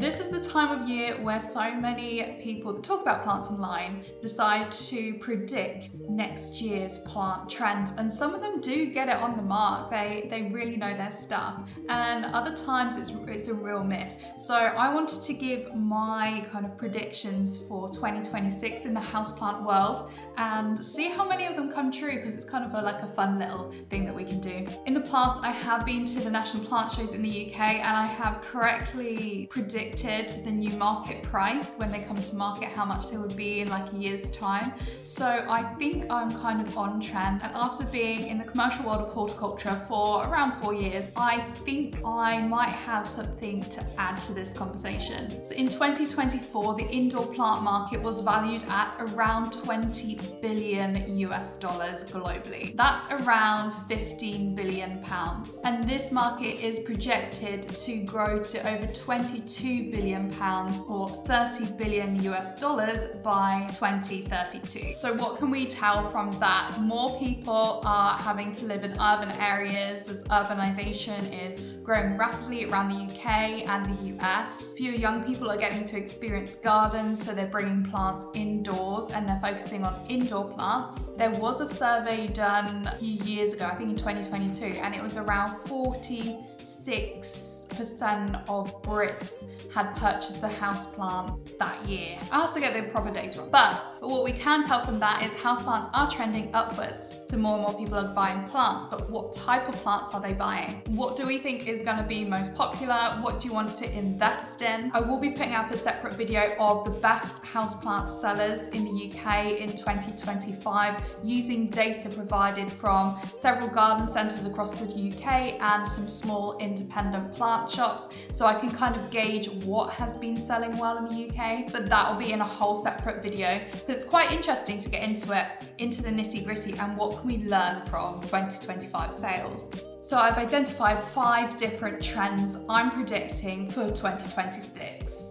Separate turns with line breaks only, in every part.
This is the time of year where so many people that talk about plants online decide to predict next year's plant trends, and some of them do get it on the mark. They really know their stuff, and other times it's a real miss. So I wanted to give my kind of predictions for 2026 in the houseplant world and see how many of them come true, because it's kind of like a fun little thing that we can do. In the past, I have been to the national plant shows in the UK and I have correctly predicted the new market price when they come to market, how much they would be in like a year's time. So I think I'm kind of on trend, and after being in the commercial world of horticulture for around 4 years, I think I might have something to add to this conversation. So in 2024, the indoor plant market was valued at around 20 billion US dollars globally. That's around 15 billion pounds. And this market is projected to grow to over 22 billion pounds or 30 billion US dollars by 2032. So what can we tell from that? More people are having to live in urban areas as urbanization is growing rapidly around the UK and the US. Fewer young people are getting to experience gardens, so they're bringing plants indoors and they're focusing on indoor plants. There was a survey done a few years ago, I think in 2022, and it was around 46% of Brits had purchased a houseplant that year. I'll have to get the proper dates wrong. But what we can tell from that is houseplants are trending upwards. So more and more people are buying plants, but what type of plants are they buying? What do we think is going to be most popular? What do you want to invest in? I will be putting up a separate video of the best houseplant sellers in the UK in 2025 using data provided from several garden centres across the UK and some small independent plant shops, so I can kind of gauge what has been selling well in the UK, but that will be in a whole separate video because it's quite interesting to get into it, into the nitty gritty, and what can we learn from 2025 sales. So I've identified 5 different trends I'm predicting for 2026.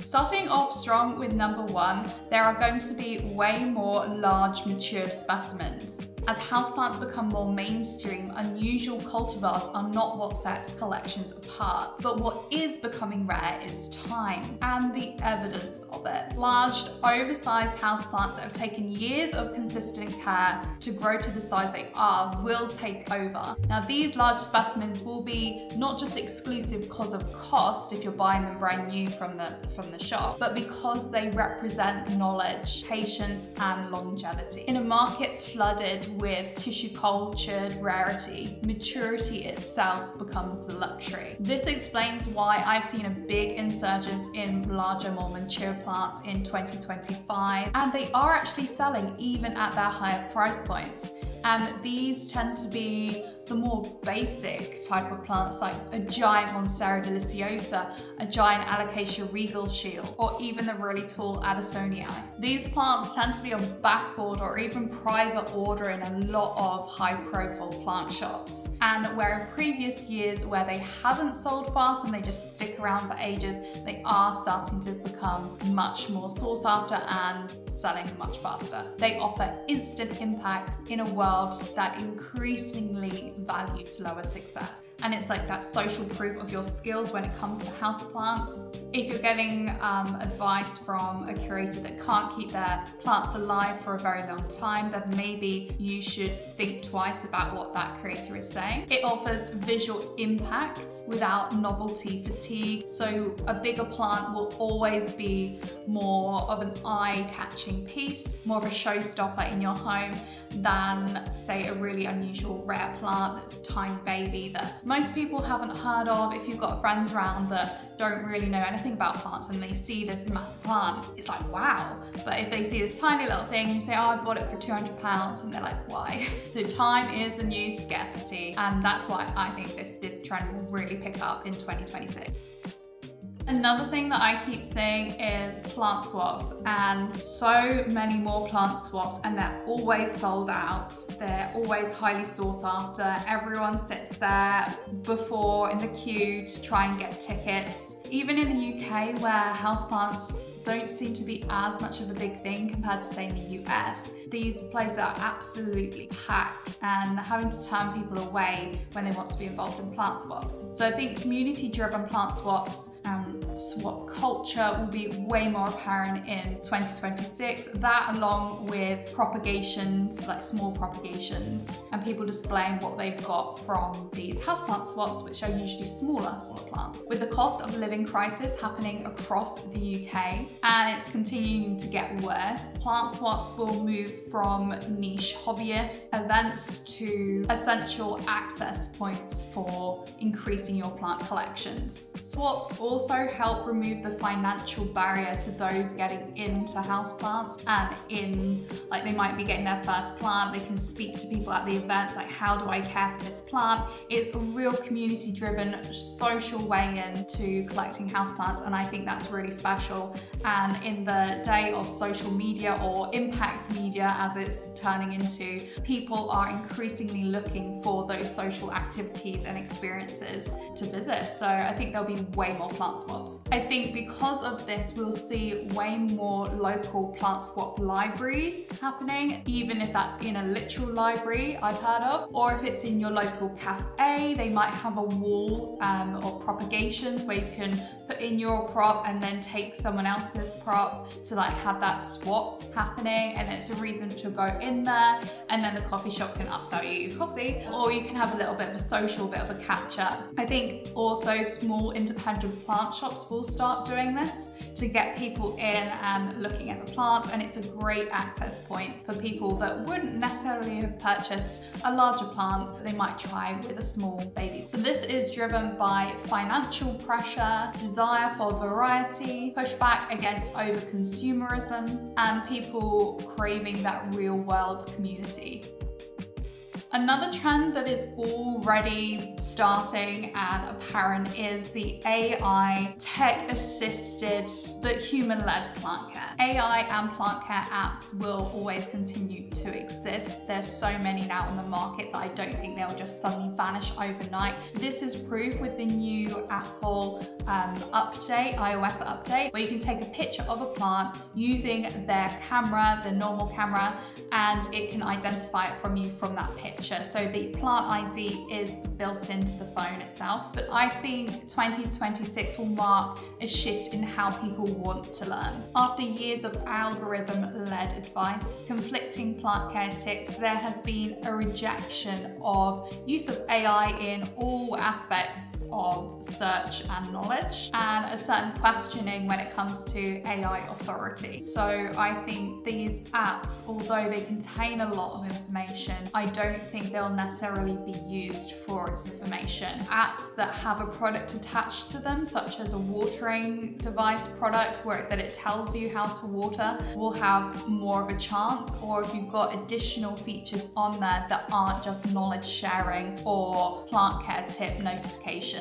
Starting off strong with number 1, there are going to be way more large mature specimens. As houseplants become more mainstream, unusual cultivars are not what sets collections apart. But what is becoming rare is time and the evidence of it. Large, oversized houseplants that have taken years of consistent care to grow to the size they are will take over. Now, these large specimens will be not just exclusive because of cost if you're buying them brand new from the shop, but because they represent knowledge, patience, and longevity. In a market flooded with tissue cultured rarity, maturity itself becomes the luxury. This explains why I've seen a big insurgence in larger, more mature plants in 2025, and they are actually selling even at their higher price points. And these tend to be the more basic type of plants, like a giant Monstera deliciosa, a giant Alocasia regal shield, or even the really tall Addisonii. These plants tend to be on back order or even private order in a lot of high-profile plant shops. And where in previous years where they haven't sold fast and they just stick around for ages, they are starting to become much more sought after and selling much faster. They offer instant impact in a world that increasingly values slower success. And it's like that social proof of your skills when it comes to houseplants. If you're getting advice from a curator that can't keep their plants alive for a very long time, then maybe you should think twice about what that curator is saying. It offers visual impact without novelty fatigue. So a bigger plant will always be more of an eye-catching piece, more of a showstopper in your home than, say, a really unusual rare plant that's a tiny baby that most people haven't heard of. If you've got friends around that don't really know anything about plants and they see this massive plant, it's like, wow. But if they see this tiny little thing and you say, oh, I bought it for £200, and they're like, why? So time is the new scarcity, and that's why I think this trend will really pick up in 2026. Another thing that I keep seeing is plant swaps, and so many more plant swaps, and they're always sold out. They're always highly sought after. Everyone sits there before in the queue to try and get tickets. Even in the UK, where houseplants don't seem to be as much of a big thing compared to say in the US. These places are absolutely packed and having to turn people away when they want to be involved in plant swaps. So I think community-driven plant swaps and swap culture will be way more apparent in 2026. That along with propagations, like small propagations, and people displaying what they've got from these houseplant swaps, which are usually smaller plants. With the cost of living crisis happening across the UK and it's continuing to get worse, plant swaps will move from niche hobbyist events to essential access points for increasing your plant collections. Swaps also help remove the financial barrier to those getting into houseplants and like they might be getting their first plant. They can speak to people at the events like, how do I care for this plant? It's a real community driven social way into collecting houseplants, and I think that's really special. And in the day of social media or impact media as it's turning into, people are increasingly looking for those social activities and experiences to visit. So I think there'll be way more plant swaps. I think because of this, we'll see way more local plant swap libraries happening, even if that's in a literal library I've heard of, or if it's in your local cafe, they might have a wall of propagations where you can put in your prop and then take someone else's prop to like have that swap happening, and it's a reason to go in there, and then the coffee shop can upsell you coffee, or you can have a little bit of a social, bit of a catch up. I think also small independent plant shops will start doing this to get people in and looking at the plants, and it's a great access point for people that wouldn't necessarily have purchased a larger plant that they might try with a small baby. So this is driven by financial pressure, desire for variety, pushback against over-consumerism, and people craving that real-world community. Another trend that is already starting and apparent is the AI tech-assisted but human-led plant care. AI and plant care apps will always continue to exist. There's so many now on the market that I don't think they'll just suddenly vanish overnight. This is proved with the new Apple update, iOS update, where you can take a picture of a plant using their camera, the normal camera, and it can identify it from you from that picture. So the plant ID is built into the phone itself. But I think 2026 will mark a shift in how people want to learn. After years of algorithm-led advice, conflicting plant care tips, there has been a rejection of use of AI in all aspects of search and knowledge, and a certain questioning when it comes to AI authority. So I think these apps, although they contain a lot of information, I don't think they'll necessarily be used for its information. Apps that have a product attached to them, such as a watering device product that it tells you how to water, will have more of a chance, or if you've got additional features on there that aren't just knowledge sharing or plant care tip notifications.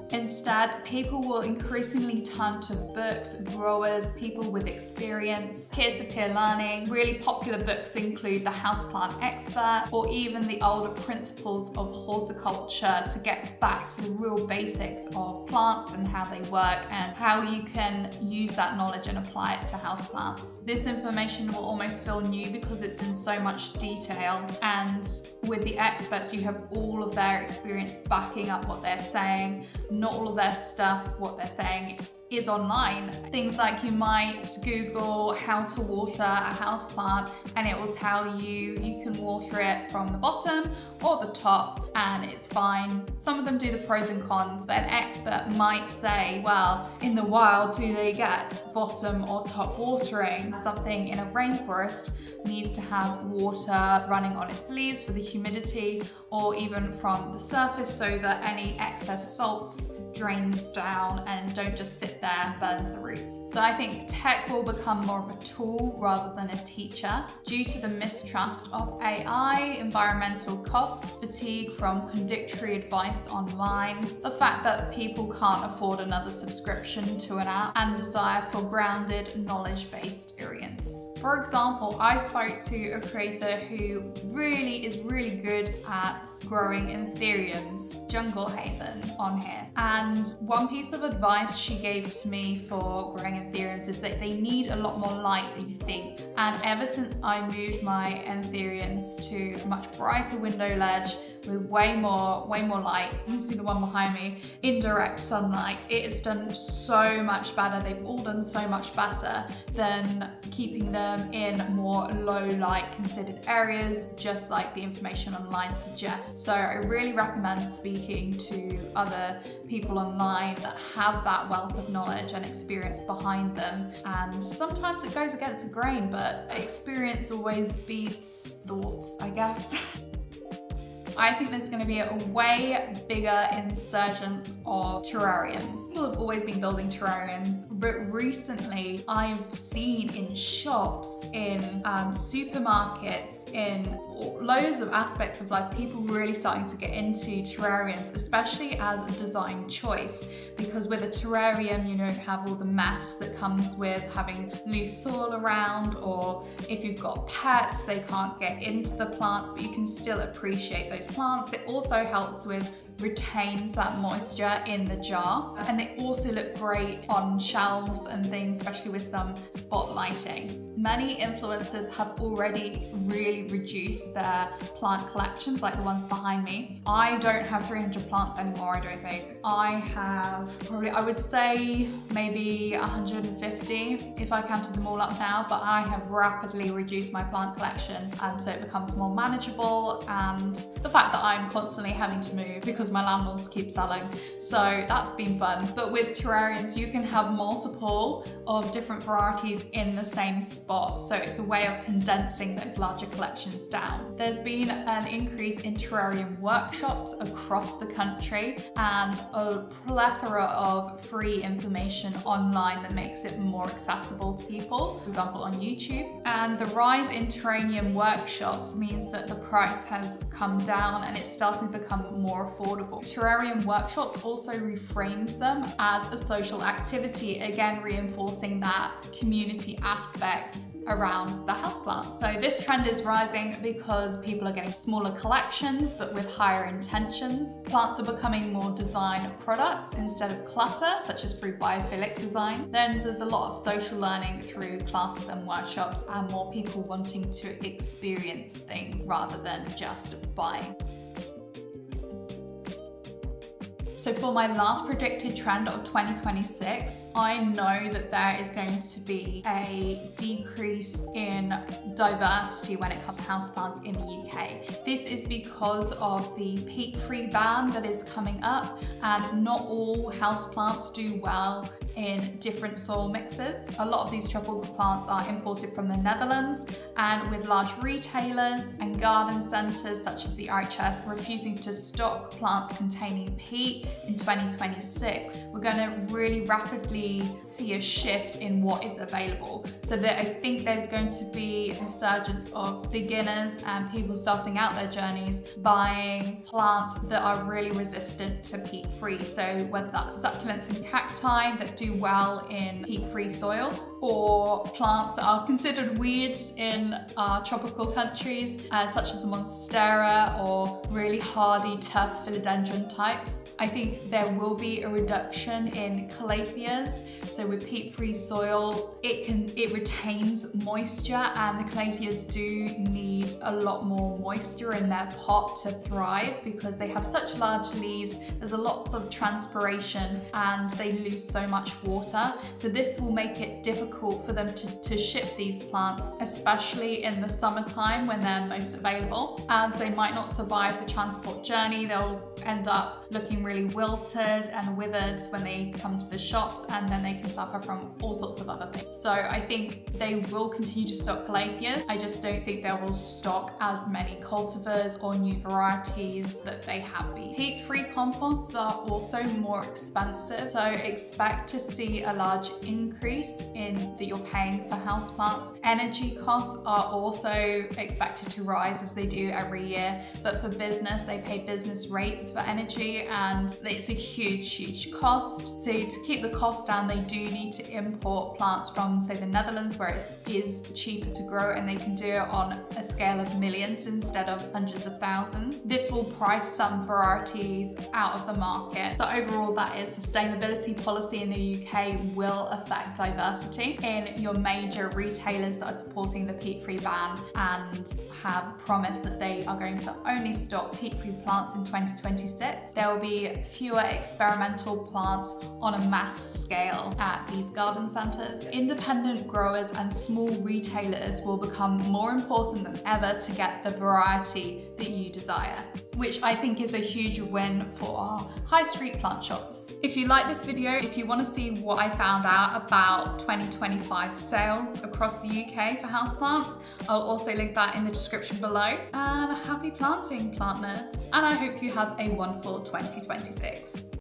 Instead, people will increasingly turn to books, growers, people with experience, peer-to-peer learning. Really popular books include The Houseplant Expert, or even the older principles of horticulture to get back to the real basics of plants and how they work and how you can use that knowledge and apply it to houseplants. This information will almost feel new because it's in so much detail, and with the experts you have all of their experience backing up what they're saying. Not all of their stuff, what they're saying, is online. Things like you might Google how to water a houseplant and it will tell you you can water it from the bottom or the top and it's fine. Some of them do the pros and cons, but an expert might say, well, in the wild, do they get bottom or top watering? Something in a rainforest needs to have water running on its leaves for the humidity, or even from the surface so that any excess salts drains down and don't just sit there and burns the roots. So I think tech will become more of a tool rather than a teacher due to the mistrust of AI, environmental costs, fatigue from contradictory advice online, the fact that people can't afford another subscription to an app, and desire for grounded, knowledge-based experience. ingredients. For example, I spoke to a creator who is really good at growing anthuriums, Jungle Haven on here. And one piece of advice she gave to me for growing anthuriums is that they need a lot more light than you think. And ever since I moved my anthuriums to a much brighter window ledge with way more light, you see the one behind me, indirect sunlight, it has done so much better. They've all done so much better than keeping them in more low light considered areas, just like the information online suggests. So I really recommend speaking to other people online that have that wealth of knowledge and experience behind them. And sometimes it goes against the grain, but experience always beats thoughts, I guess. I think there's going to be a way bigger insurgence of terrariums. People have always been building terrariums, but recently I've seen in shops, in supermarkets, in loads of aspects of life, people really starting to get into terrariums, especially as a design choice, because with a terrarium you don't have all the mess that comes with having loose soil around, or if you've got pets, they can't get into the plants, but you can still appreciate those plants. It also helps with retains that moisture in the jar, and they also look great on shelves and things, especially with some spot lighting. Many influencers have already really reduced their plant collections, like the ones behind me. I don't have 300 plants anymore, I don't think. I have probably, I would say maybe 150 if I counted them all up now, but I have rapidly reduced my plant collection so it becomes more manageable, and the fact that I'm constantly having to move because my landlords keep selling, so that's been fun. But with terrariums you can have multiple of different varieties in the same spot, so it's a way of condensing those larger collections down. There's been an increase in terrarium workshops across the country and a plethora of free information online that makes it more accessible to people, for example on YouTube. And the rise in terrarium workshops means that the price has come down and it's starting to become more affordable. Terrarium workshops also reframes them as a social activity, again reinforcing that community aspect around the houseplants. So this trend is rising because people are getting smaller collections but with higher intention. Plants are becoming more design products instead of clutter, such as through biophilic design. Then there's a lot of social learning through classes and workshops, and more people wanting to experience things rather than just buying. So for my last predicted trend of 2026, I know that there is going to be a decrease in diversity when it comes to houseplants in the UK. This is because of the peat-free ban that is coming up, and not all houseplants do well in different soil mixes. A lot of these tropical plants are imported from the Netherlands, and with large retailers and garden centres such as the RHS refusing to stock plants containing peat in 2026, we're going to really rapidly see a shift in what is available. So that I think there's going to be a resurgence of beginners and people starting out their journeys buying plants that are really resistant to peat-free. So whether that's succulents and cacti that do well in peat-free soils, or plants that are considered weeds in our tropical countries, such as the monstera or really hardy tough philodendron types. I think there will be a reduction in calatheas. So with peat-free soil, it retains moisture, and the calatheas do need a lot more moisture in their pot to thrive because they have such large leaves. There's a lot of transpiration and they lose so much water. So this will make it difficult for them to ship these plants, especially in the summertime when they're most available, as they might not survive the transport journey. They'll end up looking really wilted and withered when they come to the shops, and then they can suffer from all sorts of other things. So I think they will continue to stock calatheas. I just don't think they will stock as many cultivars or new varieties that they have been. Peat-free composts are also more expensive, so expect to see a large increase in that you're paying for houseplants. Energy costs are also expected to rise as they do every year, but for business, they pay business rates for energy, and it's a huge cost. So to keep the cost down, they do need to import plants from, say, the Netherlands, where it is cheaper to grow, and they can do it on a scale of millions instead of hundreds of thousands. This will price some varieties out of the market. So overall, that is sustainability policy in the UK will affect diversity in your major retailers that are supporting the peat-free ban and have promised that they are going to only stock peat-free plants in 2026. There will be fewer experimental plants on a mass scale at these garden centres. Independent growers and small retailers will become more important than ever to get the variety that you desire, which I think is a huge win for our high street plant shops. If you like this video, if you want to see what I found out about 2025 sales across the UK for houseplants, I'll also link that in the description below. And happy planting, plant nerds. And I hope you have a wonderful 2026.